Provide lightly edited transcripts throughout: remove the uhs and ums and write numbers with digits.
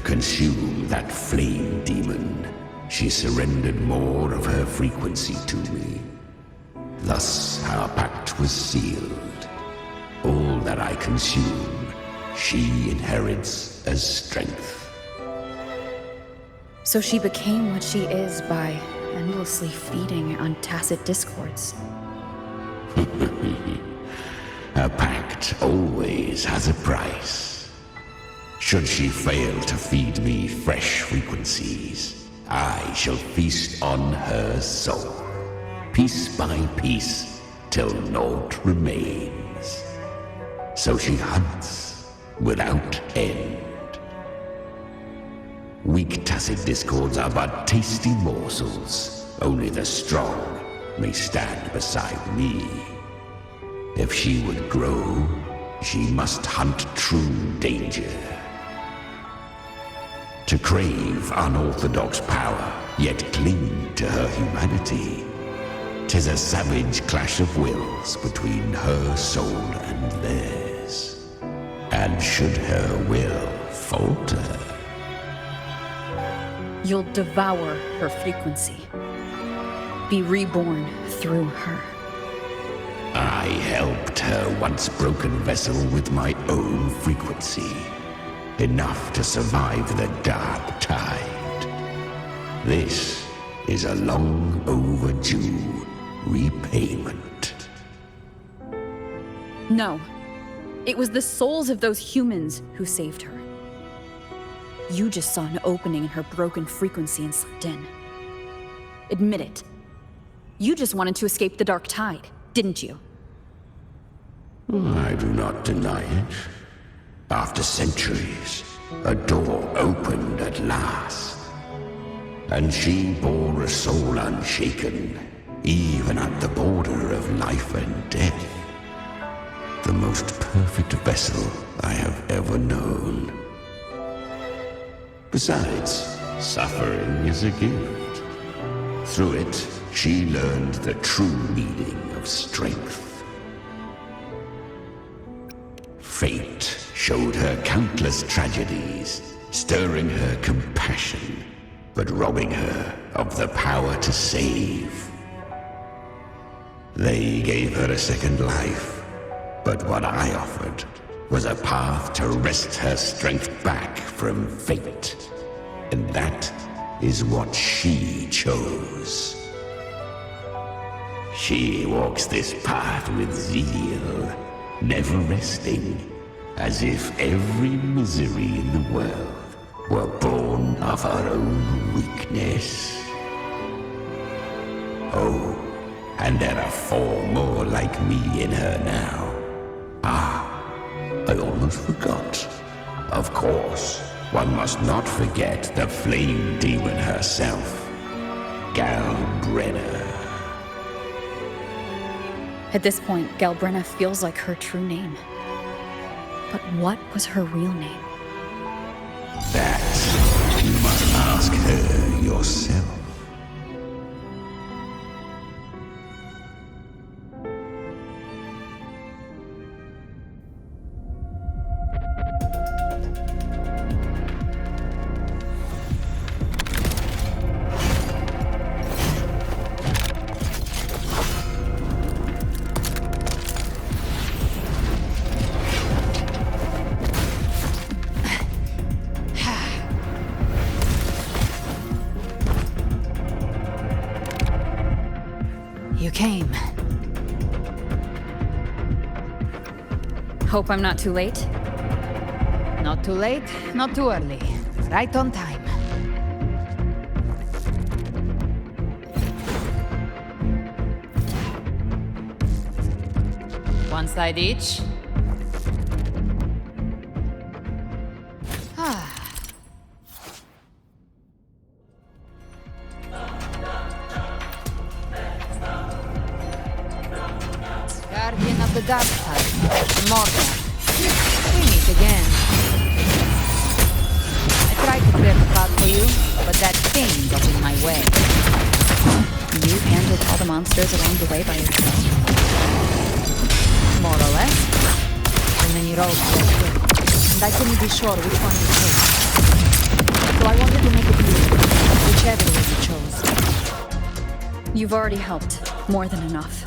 consume that flame demon, she surrendered more of her frequency to me. Thus our pact was sealed. All that I consume, she inherits as strength. So she became what she is by endlessly feeding on tacit discords. A pact always has a price. Should she fail to feed me fresh frequencies, I shall feast on her soul, piece by piece, till naught remains. So she hunts without end. Weak tacit discords are but tasty morsels. Only the strong may stand beside me. If she would grow, she must hunt true danger. To crave unorthodox power, yet cling to her humanity, 'tis a savage clash of wills between her soul and theirs. And should her will falter, You'll devour her frequency. Be reborn through her. I helped her once broken vessel with my own frequency. Enough to survive the dark tide. This is a long overdue repayment. No. It was the souls of those humans who saved her. You just saw an opening in her broken frequency and slipped in. Admit it. You just wanted to escape the dark tide, didn't you? I do not deny it. After centuries, a door opened at last. And she bore a soul unshaken, even at the border of life and death. The most perfect vessel I have ever known. Besides, suffering is a gift. Through it, she learned the true meaning of strength. Fate showed her countless tragedies, stirring her compassion, but robbing her of the power to save. They gave her a second life, but what I offered was a path to wrest her strength back from fate. And that is what she chose. She walks this path with zeal, never resting, as if every misery in the world were born of her own weakness. Oh, and there are 4 more like me in her now. I almost forgot. Of course, one must not forget the flame demon herself, Galbrenna. At this point, Galbrenna feels like her true name. But what was her real name? That you must ask her yourself. You came. Hope I'm not too late? Not too late, not too early. Right on time. One side each. Guardian of the dark side, Mortar. We meet again. I tried to clear the path for you, but that thing got in my way. You handled all the monsters along the way by yourself? More or less. And then you rolled to it, and I couldn't be sure which one to take. I wanted to make it easy, whichever way you chose. You've already helped. More than enough.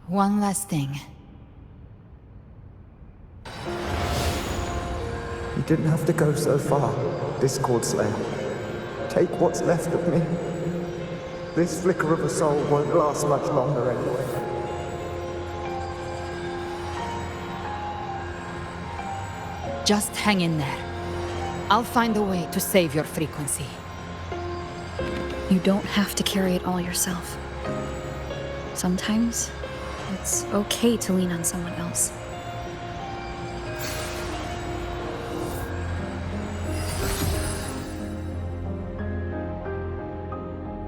One last thing. You didn't have to go so far, Discord Slayer. Take what's left of me. This flicker of a soul won't last much longer anyway. Just hang in there. I'll find a way to save your frequency. You don't have to carry it all yourself. Sometimes, it's okay to lean on someone else.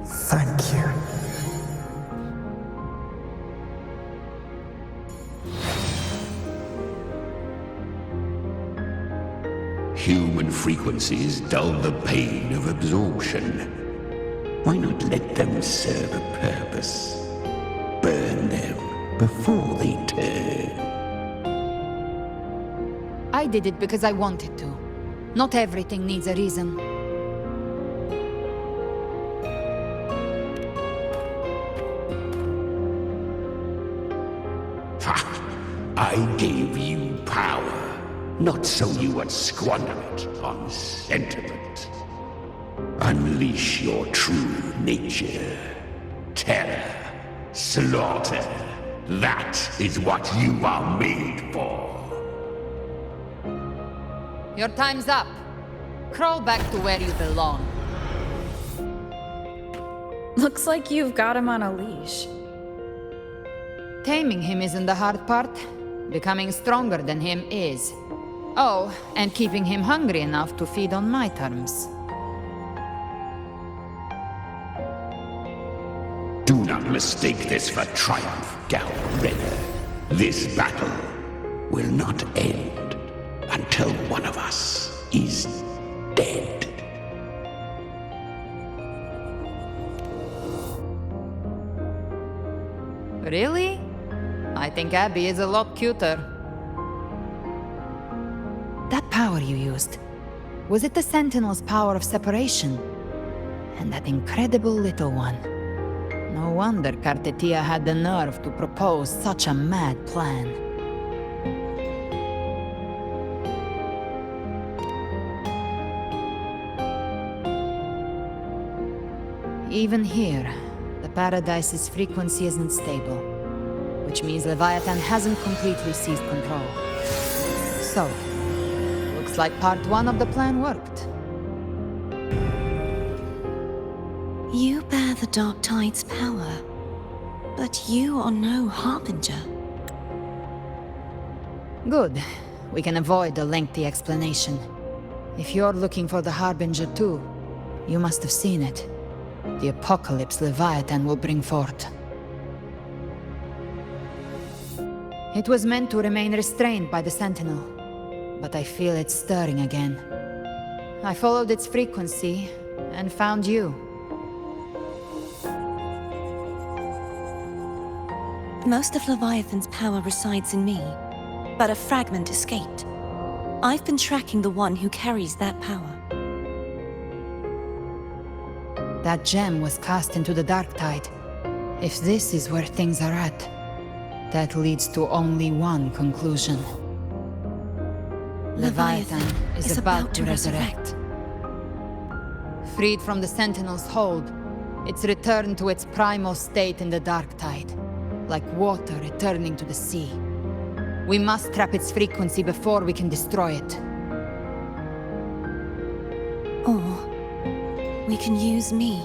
Thank you. Human frequencies dull the pain of absorption. Why not let them serve a purpose? Burn them before they turn. I did it because I wanted to. Not everything needs a reason. Ha! I gave you power, not so you would squander it on sentiment. Unleash your true nature. Terror, slaughter. That is what you are made for. Your time's up. Crawl back to where you belong. Looks like you've got him on a leash. Taming him isn't the hard part. Becoming stronger than him is. Oh, and keeping him hungry enough to feed on my terms. Do not mistake this for triumph, Gal Redder. This battle will not end until one of us is dead. Really? I think Abby is a lot cuter. That power you used, was it the Sentinel's power of separation? And that incredible little one. No wonder Cartetia had the nerve to propose such a mad plan. Even here, the Paradise's frequency isn't stable, which means Leviathan hasn't completely seized control. So, looks like part one of the plan worked. You bear the Dark Tide's power, but you are no Harbinger. Good. We can avoid a lengthy explanation. If you're looking for the Harbinger too, you must have seen it. The apocalypse Leviathan will bring forth. It was meant to remain restrained by the Sentinel, but I feel it's stirring again. I followed its frequency and found you. Most of Leviathan's power resides in me, but a fragment escaped. I've been tracking the one who carries that power. That gem was cast into the Dark Tide. If this is where things are at, that leads to only one conclusion. Leviathan is about to resurrect. Freed from the Sentinel's hold, it's returned to its primal state in the Dark Tide, like water returning to the sea. We must trap its frequency before we can destroy it. Or we can use me.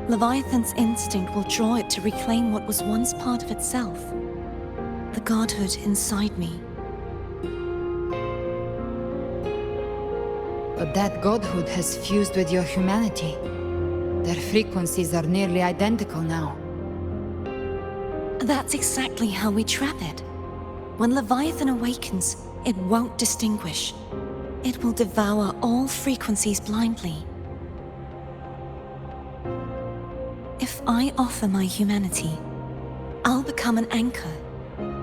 Leviathan's instinct will draw it to reclaim what was once part of itself. The godhood inside me. But that godhood has fused with your humanity. Their frequencies are nearly identical now. That's exactly how we trap it. When Leviathan awakens, it won't distinguish. It will devour all frequencies blindly. If I offer my humanity, I'll become an anchor,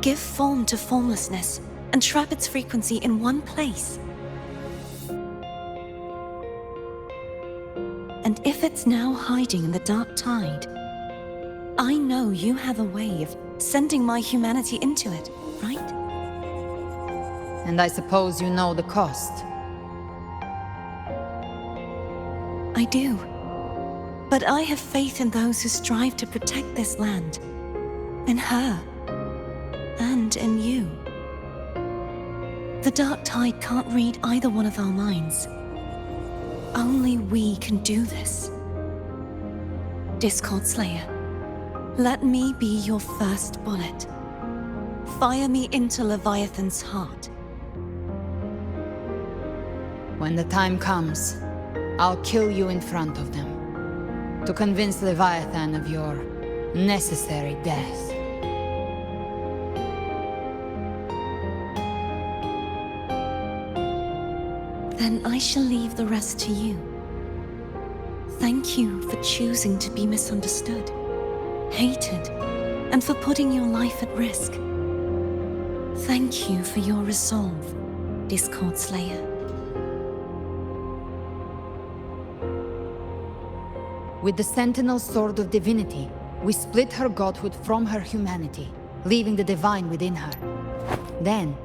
give form to formlessness, and trap its frequency in one place. And if it's now hiding in the dark tide, I know you have a way of sending my humanity into it, right? And I suppose you know the cost. I do. But I have faith in those who strive to protect this land. In her. And in you. The dark tide can't read either one of our minds. Only we can do this. Discord Slayer, let me be your first bullet. Fire me into Leviathan's heart. When the time comes, I'll kill you in front of them, to convince Leviathan of your necessary death. Then I shall leave the rest to you. Thank you for choosing to be misunderstood, hated, and for putting your life at risk. Thank you for your resolve, Discord Slayer. With the Sentinel Sword of Divinity, we split her godhood from her humanity, leaving the divine within her. Then,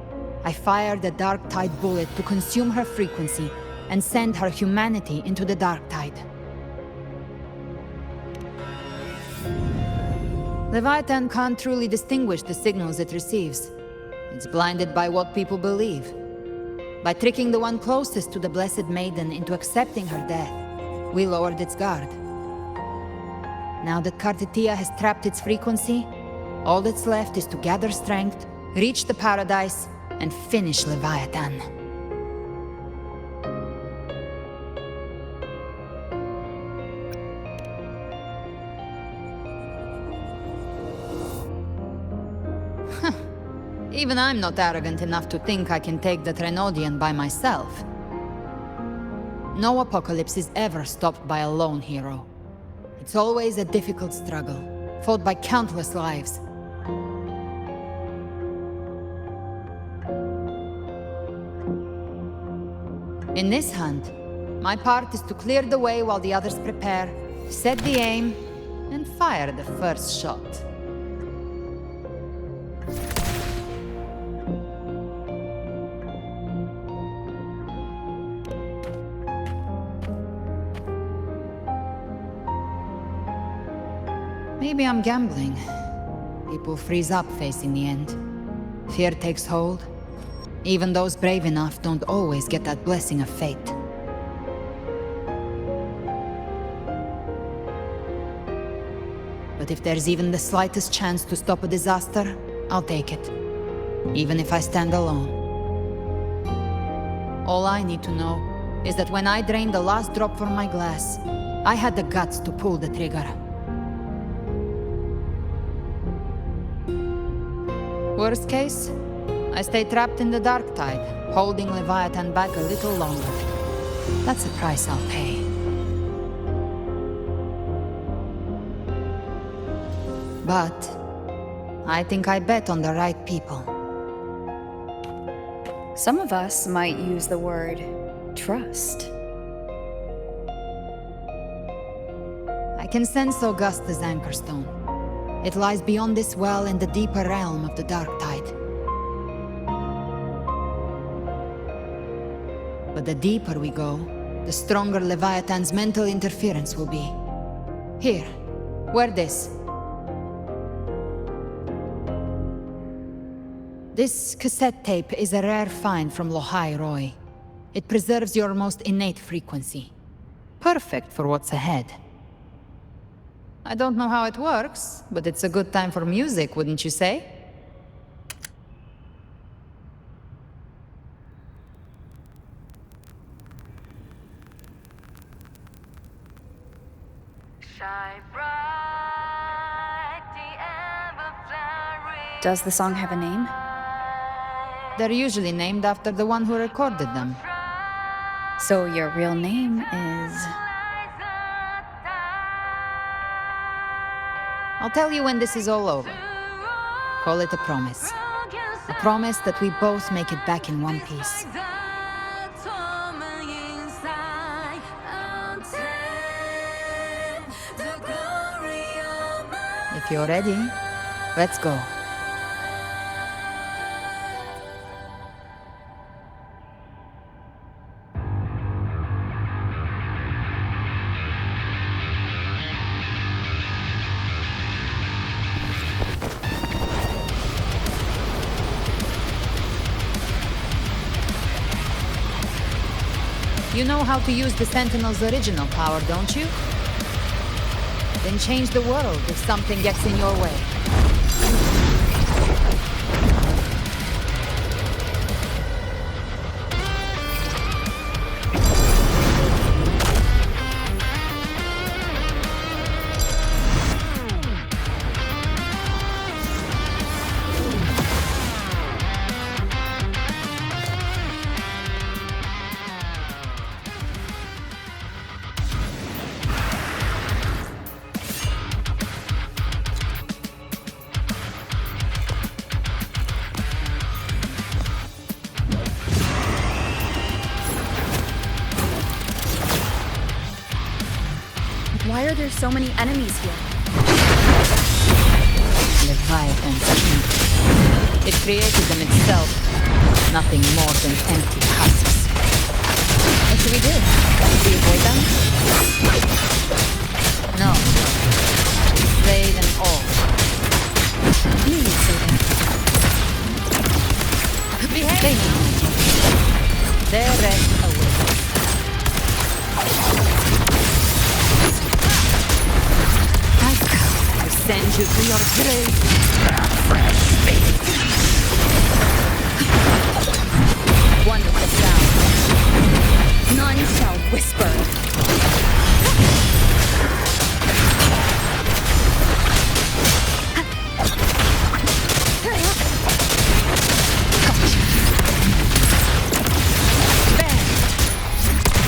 I fired a Dark Tide bullet to consume her frequency and send her humanity into the Dark Tide. Leviathan can't truly distinguish the signals it receives. It's blinded by what people believe. By tricking the one closest to the Blessed Maiden into accepting her death, we lowered its guard. Now that Kartitia has trapped its frequency, all that's left is to gather strength, reach the paradise, and finish Leviathan. Even I'm not arrogant enough to think I can take the Trenodian by myself. No apocalypse is ever stopped by a lone hero. It's always a difficult struggle, fought by countless lives. In this hunt, my part is to clear the way while the others prepare, set the aim, and fire the first shot. Maybe I'm gambling. People freeze up facing the end. Fear takes hold. Even those brave enough don't always get that blessing of fate. But if there's even the slightest chance to stop a disaster, I'll take it. Even if I stand alone. All I need to know is that when I drained the last drop from my glass, I had the guts to pull the trigger. Worst case, I stay trapped in the Dark Tide, holding Leviathan back a little longer. That's the price I'll pay. But I think I bet on the right people. Some of us might use the word trust. I can sense Augusta's anchorstone. It lies beyond this well in the deeper realm of the Dark Tide. But the deeper we go, the stronger Leviathan's mental interference will be. Here, wear this. This cassette tape is a rare find from Lohai Roy. It preserves your most innate frequency. Perfect for what's ahead. I don't know how it works, but it's a good time for music, wouldn't you say? Shine bright, the amber flag. Does the song have a name? They're usually named after the one who recorded them. So your real name is... I'll tell you when this is all over. Call it a promise. A promise that we both make it back in one piece. If you're ready, let's go. You know how to use the Sentinel's original power, don't you? Then change the world if something gets in your way. Why are there so many enemies here? Leviathan's king. It created them itself. Nothing more than empty husks. What should we do? Should we avoid them? No. Slay them all. You need saving. Behave now. Their rest awaits. I send you to your grave. One with the sound. None shall whisper.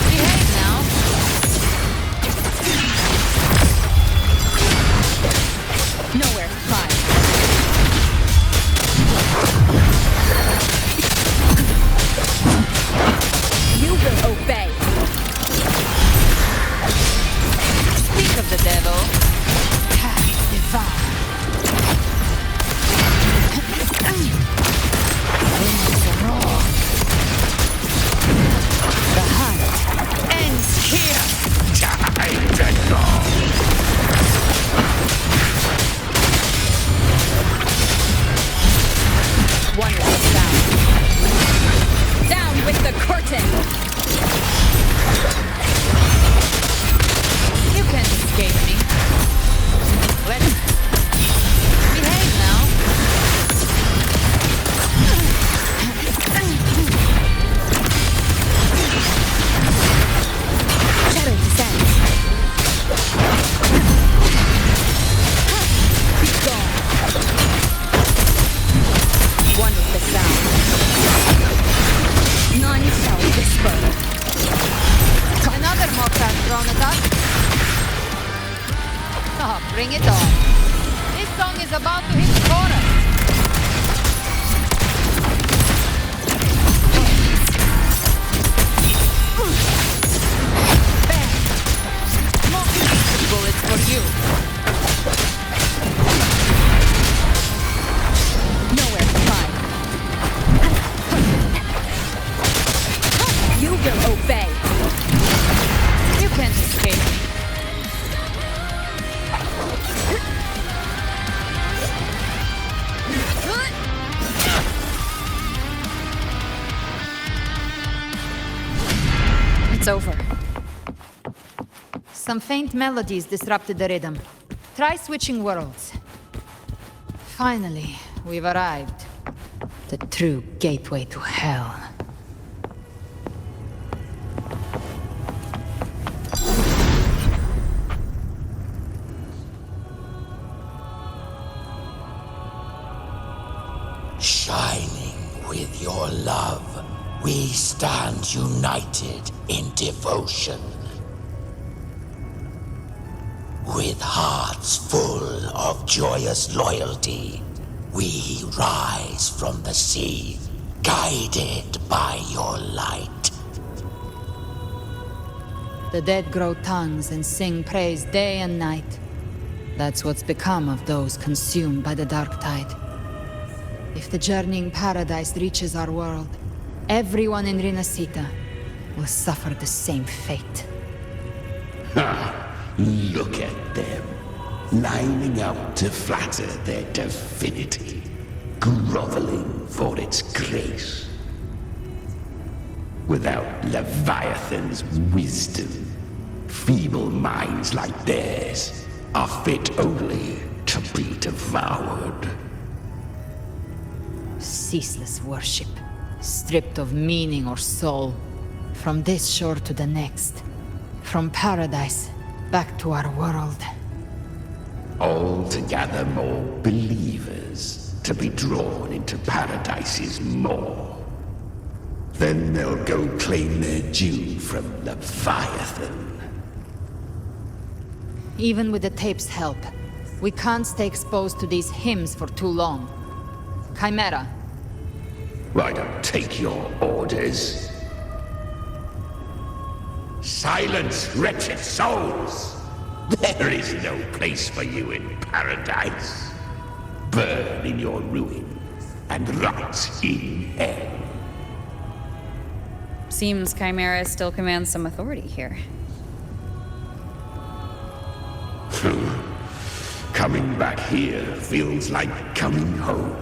Behave now. Nowhere to find. You will obey. Speak of the devil. Devour. Winds roar. The hunt ends here. Time to go. One with the sound. Down with the curtain. You can't escape me. Let's behave now. Shadow descends. Be gone. One with the sound. None shall whisper. Another mortar thrown at us. Oh, bring it on. This song is about to hit chorus. Bam! More bullets for you. Nowhere to find. You will obey. You can't escape me. It's over. Some faint melodies disrupted the rhythm. Try switching worlds. Finally, we've arrived. The true gateway to hell. united in devotion. With hearts full of joyous loyalty, we rise from the sea, guided by your light. The dead grow tongues and sing praise day and night. That's what's become of those consumed by the dark tide. If the journeying paradise reaches our world, everyone in Rinasita will suffer the same fate. Ha! Look at them, lining up to flatter their divinity, groveling for its grace. Without Leviathan's wisdom, feeble minds like theirs are fit only to be devoured. Ceaseless worship, stripped of meaning or soul, from this shore to the next, from paradise back to our world. All to gather more believers to be drawn into Paradise's maw. Then they'll go claim their due from Leviathan. Even with the tape's help, we can't stay exposed to these hymns for too long. Chimera. I don't take your orders. Silence, wretched souls! There is no place for you in paradise. Burn in your ruin and rot in hell. Seems Chimera still commands some authority here. Coming back here feels like coming home.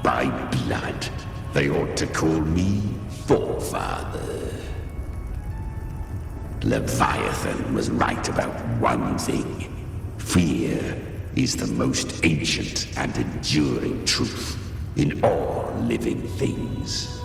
By blood, they ought to call me Forefather. Leviathan was right about one thing. Fear is the most ancient and enduring truth in all living things.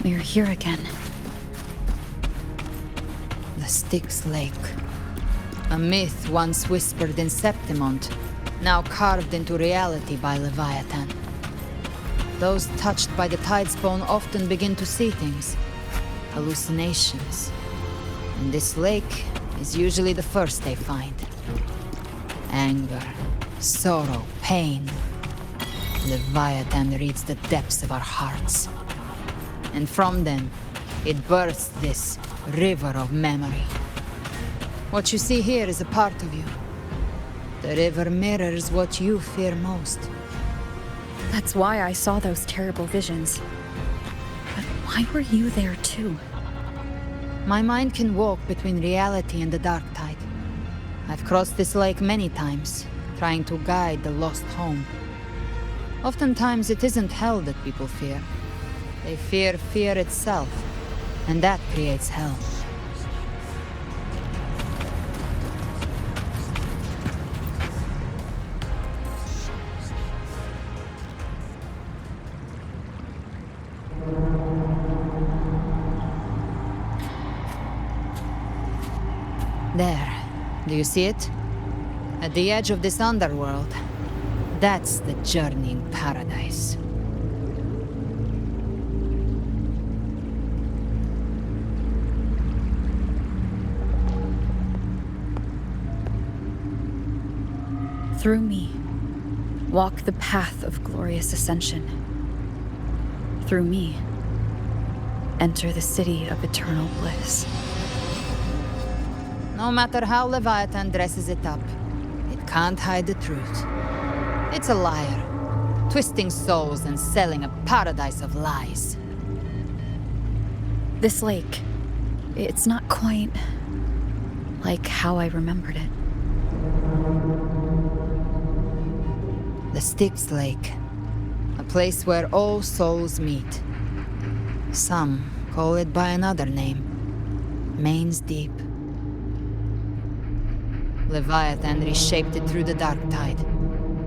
We're here again. The Styx Lake. A myth once whispered in Septimont, now carved into reality by Leviathan. Those touched by the Tidespawn often begin to see things. Hallucinations. And this lake is usually the first they find. Anger, sorrow, pain. Leviathan reads the depths of our hearts. And from them, it births this river of memory. What you see here is a part of you. The river mirrors what you fear most. That's why I saw those terrible visions. But why were you there too? My mind can walk between reality and the dark tide. I've crossed this lake many times, trying to guide the lost home. Oftentimes it isn't hell that people fear. They fear fear itself, and that creates hell. There. Do you see it? At the edge of this underworld. That's the journeying paradise. Through me, walk the path of glorious ascension. Through me, enter the city of eternal bliss. No matter how Leviathan dresses it up, it can't hide the truth. It's a liar, twisting souls and selling a paradise of lies. This lake, it's not quite like how I remembered it. The Styx Lake, a place where all souls meet. Some call it by another name, Main's Deep. Leviathan reshaped it through the dark tide,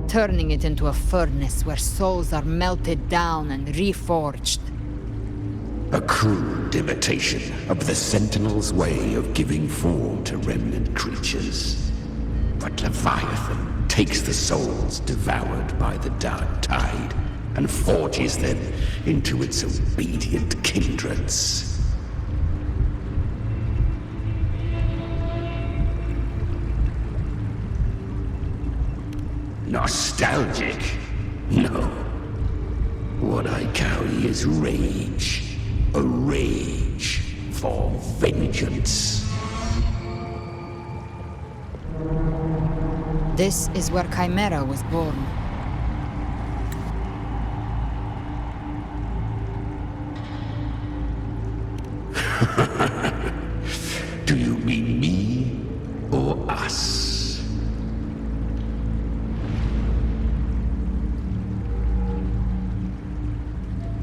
turning it into a furnace where souls are melted down and reforged. A crude imitation of the Sentinel's way of giving form to remnant creatures. But Leviathan takes the souls devoured by the dark tide and forges them into its obedient kindreds. Nostalgic? No. What I carry is rage. A rage for vengeance. This is where Chimera was born. Do you mean me or us?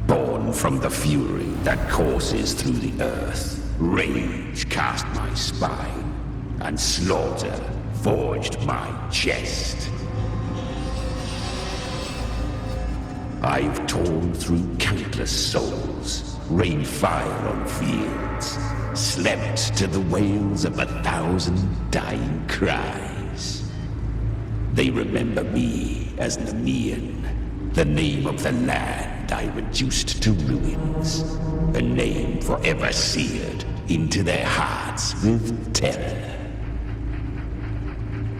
Born from the fury that courses through the earth, rage cast my spine, and slaughter forged my chest. I've torn through countless souls, rained fire on fields, slept to the wails of 1,000 dying cries. They remember me as Nemean, the name of the land I reduced to ruins, a name forever seared into their hearts with terror.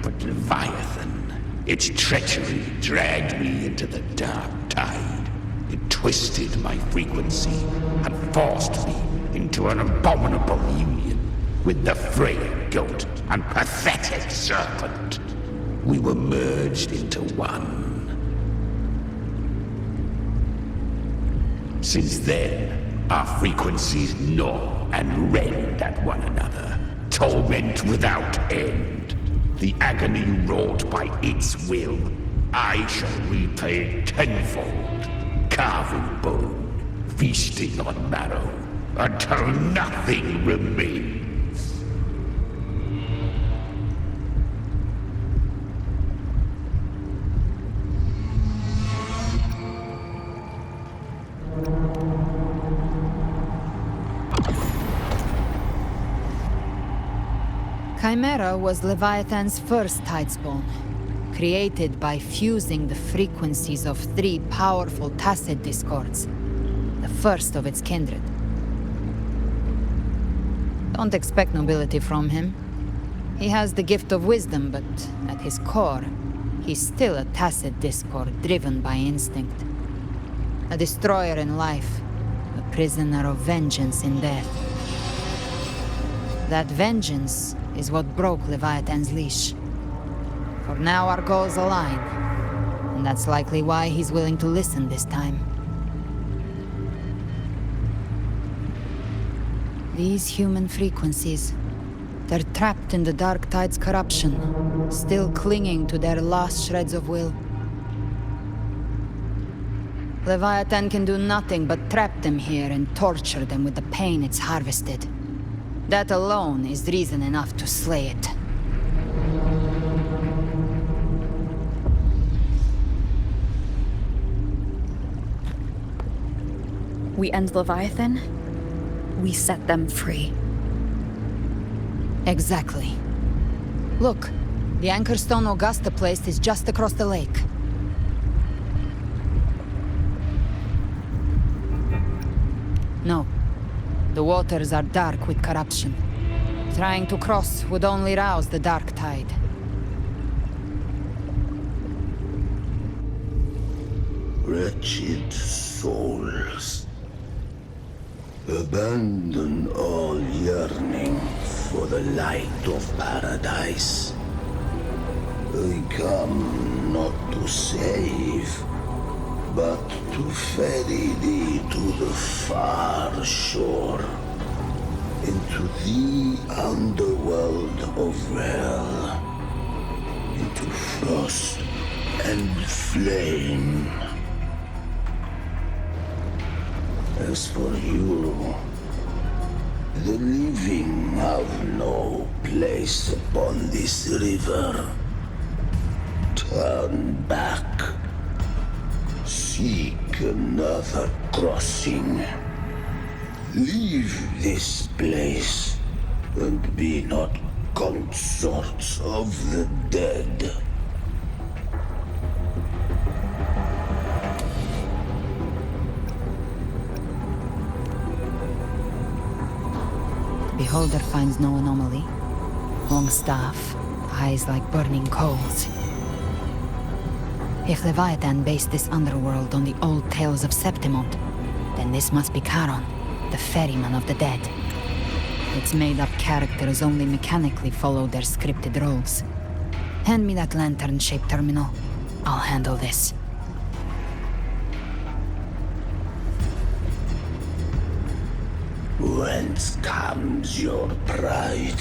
But Leviathan, its treachery dragged me into the dark tide. It twisted my frequency and forced me into an abominable union with the frail goat and pathetic serpent. We were merged into one. Since then, our frequencies gnaw and rend at one another, torment without end. The agony wrought by its will, I shall repay tenfold, carving bone, feasting on marrow, until nothing remains. Chimera was Leviathan's first tidespawn, created by fusing the frequencies of 3 powerful tacit discords, the first of its kindred. Don't expect nobility from him. He has the gift of wisdom, but at his core, he's still a tacit discord driven by instinct. A destroyer in life, a prisoner of vengeance in death. That vengeance is what broke Leviathan's leash. For now our goals align, and that's likely why he's willing to listen this time. These human frequencies, they're trapped in the Dark Tide's corruption, still clinging to their last shreds of will. Leviathan can do nothing but trap them here and torture them with the pain it's harvested. That alone is reason enough to slay it. We end Leviathan, we set them free. Exactly. Look, the anchor stone Augusta placed is just across the lake. No. The waters are dark with corruption. Trying to cross would only rouse the dark tide. Wretched souls, abandon all yearnings. for the light of paradise. I come not to save, but to ferry thee to the far shore, into the underworld of hell, into frost and flame. As for you, the living have no place upon this river. Turn back. Seek another crossing. Leave this place, and be not consorts of the dead. Beholder finds no anomaly. Long staff, eyes like burning coals. If Leviathan based this underworld on the old tales of Septimont, then this must be Charon, the ferryman of the dead. Its made-up characters only mechanically follow their scripted roles. Hand me that lantern-shaped terminal. I'll handle this. Whence comes your pride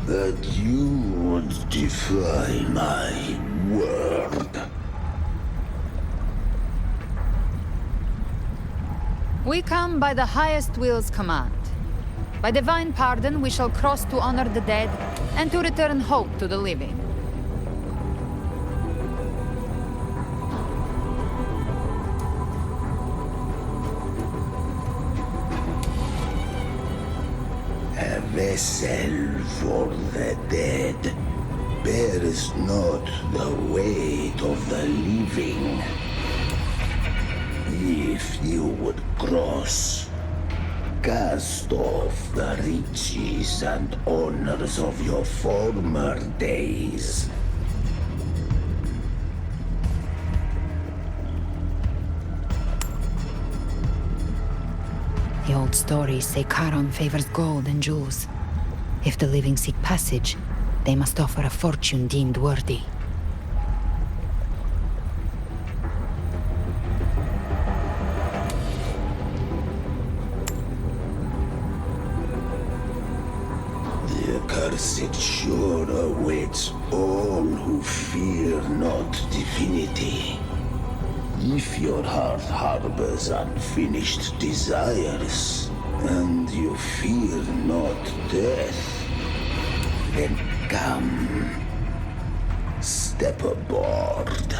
that you would defy my word? We come by the highest will's command. By divine pardon, we shall cross to honor the dead and to return hope to the living. A vessel for the dead bears not the weight of the living. If you would cross, cast off the riches and honors of your former days. The old stories say Charon favors gold and jewels. If the living seek passage, they must offer a fortune deemed worthy. The accursed shore awaits all who fear not divinity. If your heart harbors unfinished desires, and you fear not death, then come, step aboard.